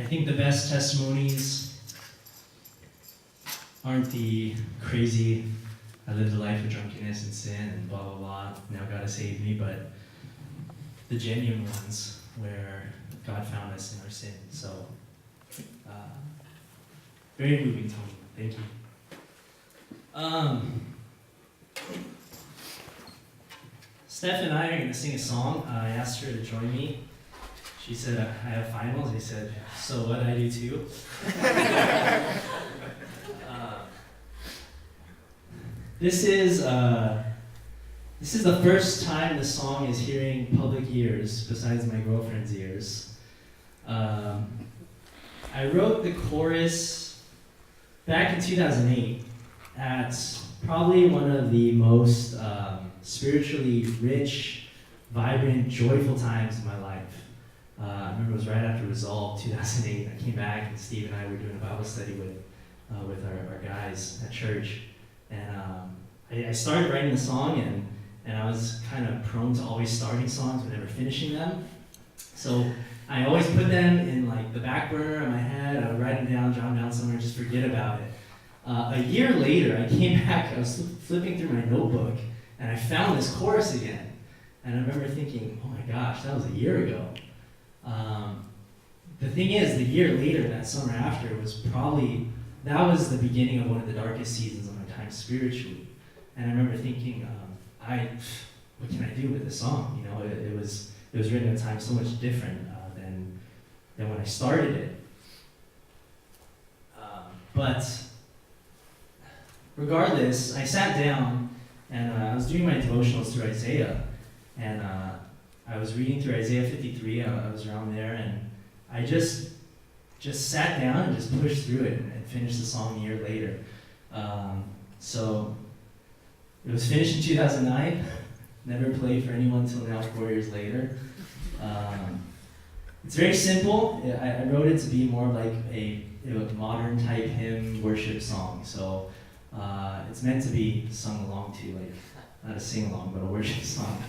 I think the best testimonies aren't the crazy, I lived a life of drunkenness and sin and blah, blah, blah, now God has saved me, but the genuine ones where God found us in our sin. So, very moving, Tony. Thank you. Steph and I are going to sing a song. I asked her to join me. She said, I have finals. I said, so what? I do too. This is the first time the song is hearing public ears besides my girlfriend's ears. I wrote the chorus back in 2008 at probably one of the most spiritually rich, vibrant, joyful times in my life. I remember it was right after Resolve 2008. I came back and Steve and I were doing a Bible study with our guys at church. And I started writing the song, and I was kind of prone to always starting songs but never finishing them. So I always put them in like the back burner of my head. I would write them down, jot them down somewhere, just forget about it. A year later, I came back, I was flipping through my notebook, and I found this chorus again. And I remember thinking, oh my gosh, that was a year ago. The thing is, the year later, that summer after, that was the beginning of one of the darkest seasons of my time spiritually. And I remember thinking, what can I do with this song? You know, it was written at a time so much different than when I started it. But regardless, I sat down and I was doing my devotionals through Isaiah, and I was reading through Isaiah 53. I was around there, and I just sat down and just pushed through it and finished the song a year later. So it was finished in 2009. Never played for anyone until now, 4 years later. It's very simple. I wrote it to be more like a modern type hymn worship song. So it's meant to be sung along to, like not a sing along, but a worship song.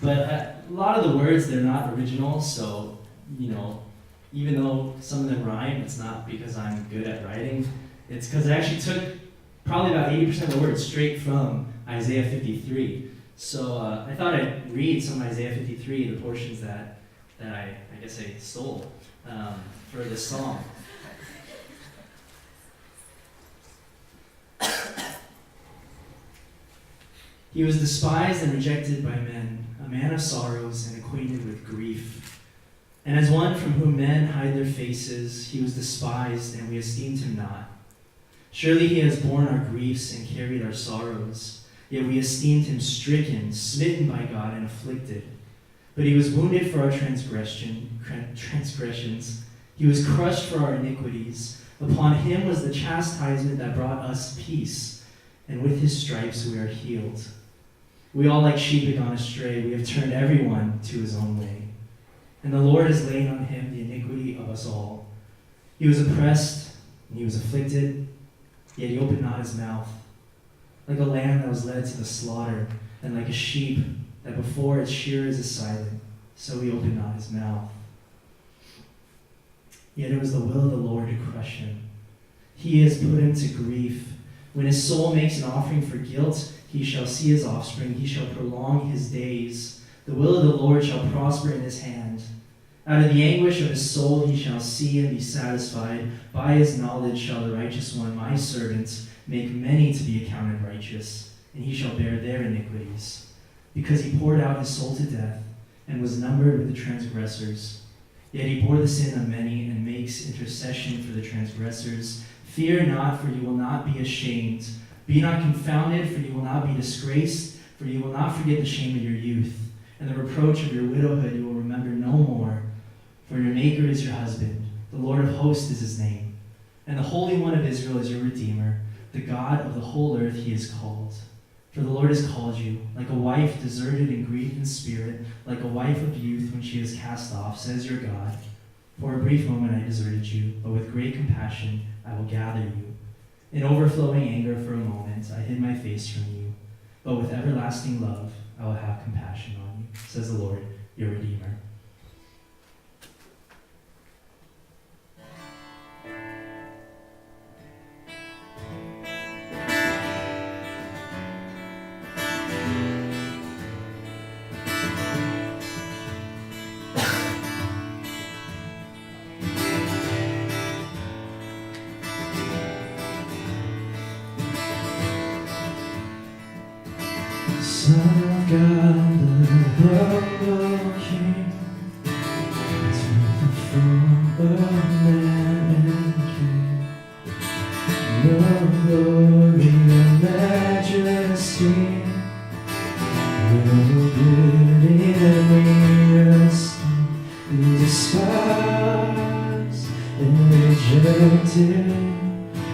But a lot of the words, they're not original. So, you know, even though some of them rhyme, it's not because I'm good at writing. It's because I actually took probably about 80% of the words straight from Isaiah 53. So I thought I'd read some of Isaiah 53, the portions that I guess I stole for this song. He was despised and rejected by men, a man of sorrows and acquainted with grief. And as one from whom men hide their faces, he was despised, and we esteemed him not. Surely he has borne our griefs and carried our sorrows. Yet we esteemed him stricken, smitten by God, and afflicted. But he was wounded for our transgressions. He was crushed for our iniquities. Upon him was the chastisement that brought us peace, and with his stripes we are healed. We all like sheep have gone astray. We have turned everyone to his own way. And the Lord has laid on him the iniquity of us all. He was oppressed, and he was afflicted, yet he opened not his mouth. Like a lamb that was led to the slaughter, and like a sheep that before its shearers is silent, so he opened not his mouth. Yet it was the will of the Lord to crush him. He has put him to grief. When his soul makes an offering for guilt, he shall see his offspring, he shall prolong his days. The will of the Lord shall prosper in his hand. Out of the anguish of his soul he shall see and be satisfied. By his knowledge shall the righteous one, my servant, make many to be accounted righteous, and he shall bear their iniquities. Because he poured out his soul to death, and was numbered with the transgressors. Yet he bore the sin of many, and makes intercession for the transgressors. Fear not, for you will not be ashamed. Be not confounded, for you will not be disgraced, for you will not forget the shame of your youth. And the reproach of your widowhood you will remember no more. For your Maker is your husband, the Lord of hosts is his name. And the Holy One of Israel is your Redeemer. The God of the whole earth he is called. For the Lord has called you, like a wife deserted and grieved in spirit, like a wife of youth when she is cast off, says your God. For a brief moment I deserted you, but with great compassion I will gather you. In overflowing anger for a moment I hid my face from you, but with everlasting love I will have compassion on you, says the Lord, your Redeemer. Son of God, the humble King, took the form of man and came. No glory or majesty, no beauty that we esteem, despised and rejected.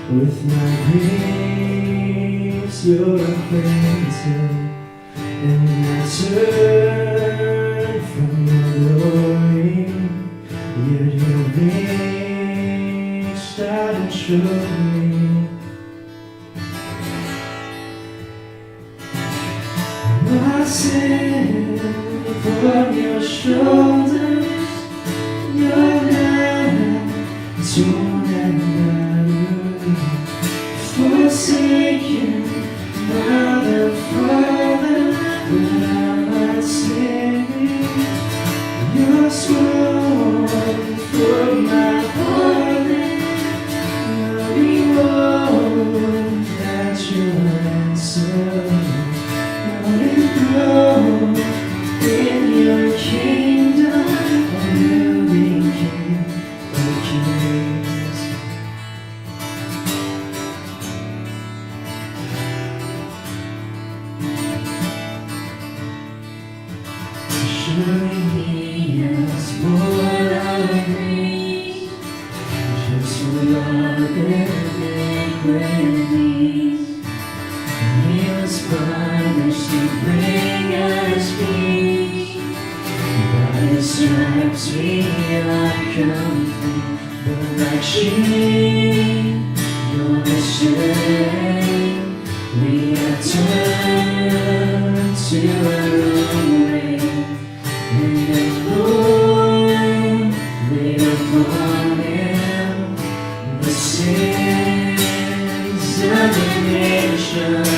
With my griefs you're acquainted, and I turn from your glory, yet you reached out and showed me. My sin upon your shoulders, your hand torn and forsaken by the Father, but I might sing your sworn for my pardon, knowing all that you'll answer, enthroned in your kingdom, a living King of kings. Surely as more I agree, just love and iniquities. He was punished to bring us peace. By His stripes we are complete. But like sheep, you're astray. We have turned to our own way. And the Lord laid upon Him the sins of the nations.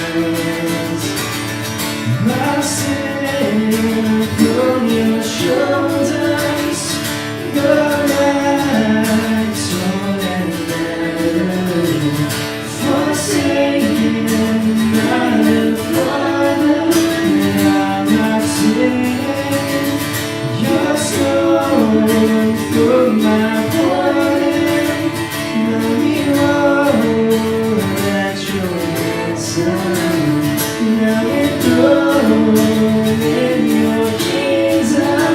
My sin upon your shoulders, your light torn and battered, forsaken by the Father, and I'm not singing your scorn for my pardon, knowing all that you'll answer. Now enthroned in your kingdom,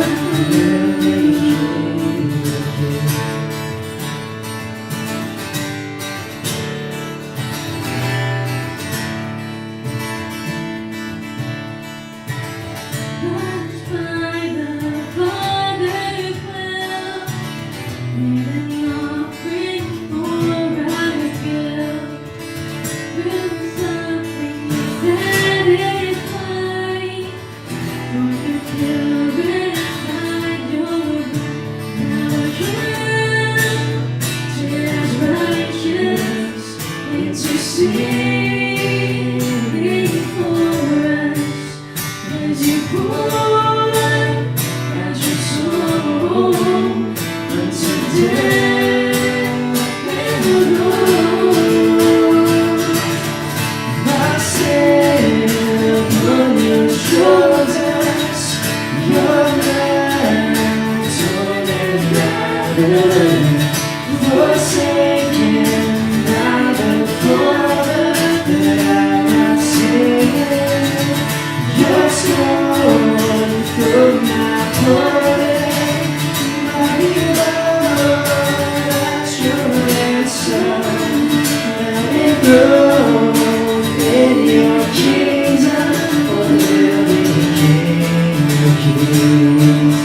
living King of kings. Washed by the Father's will, made an offering for our guilt. With something satisfied, for you purified your blood. Now counted as righteous, interceding for us. As you pour out your soul unto death and Lord, my sin upon your shoulders, your light torn and battered, forsaken by the Father, that I might sing your scorn for my pardon, mighty love that you'll answer. Now enthroned in your kingdom, a living King of kings.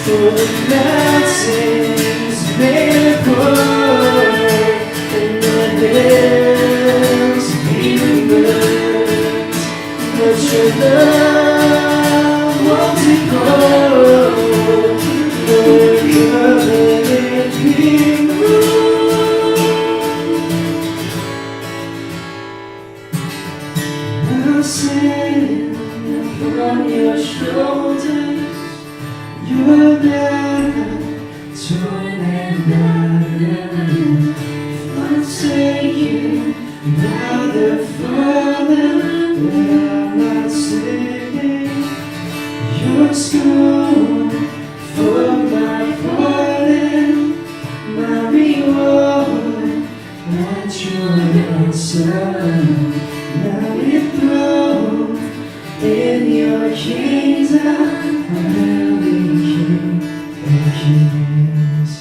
For the mountains may fall, and the hills be removed, but your love won't depart. For your covenant be moved. I'll sing upon your shoulders, your blood torn and battered. not singing your song for my pardon, my reward, my joy and sorrow. Now enthroned in your kingdom, I'm hailing King of Kings.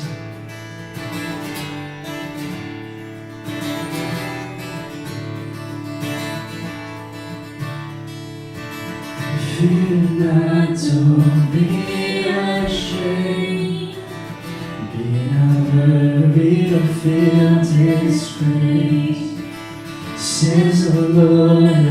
Fear not, don't be ashamed. Be not worried or feel disgrace. Says the Lord.